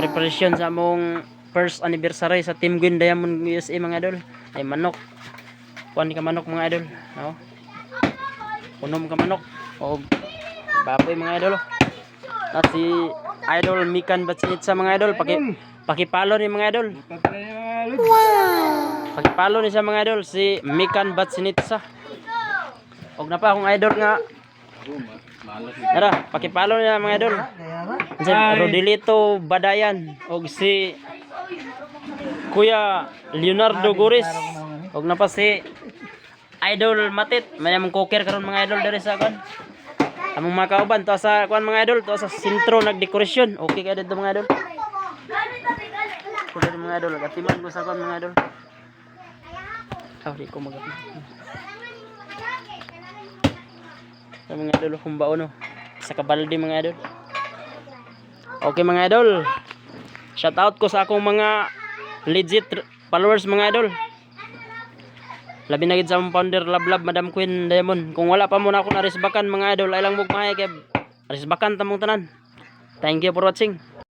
preparation sa among first anniversary sa Team Green Diamond USA mga idol. Ay manok. Kuan ka manok mga idol, no? Unom ka manok o baboy mga idol. At si Idol Mikan Batsinitsa mga idol, pakipalo ni mga idol. Pakipalo ni sa mga idol si Mikan Batsinitsa. Og na pa akong idol nga. Tara, pakipalo niya mga idol. Si Rodilito Badayan og si Kuya Leonardo Goris. Og na pa si Idol Matit, mayamong cooker karon mga idol diri sa kan. Among mga kauban to sa kuan mga idol, to sa sentro nagdekorasyon. Okay kay dito mga idol. Kuya mga idol, gatiman ko sa kuan mga idol. Di ko magapon. Sa mga idol humbaon no. Sa kabaldi mga idol. Okay mga idol. Shout out ko sa akong mga legit followers mga idol. Labi na gid sa among founder Lablab Madam Queen Diamond. Kung wala pa mo na ako na risbakan mga idol, ay lang mugmahay kay risbakan tamong tanan. Thank you for watching.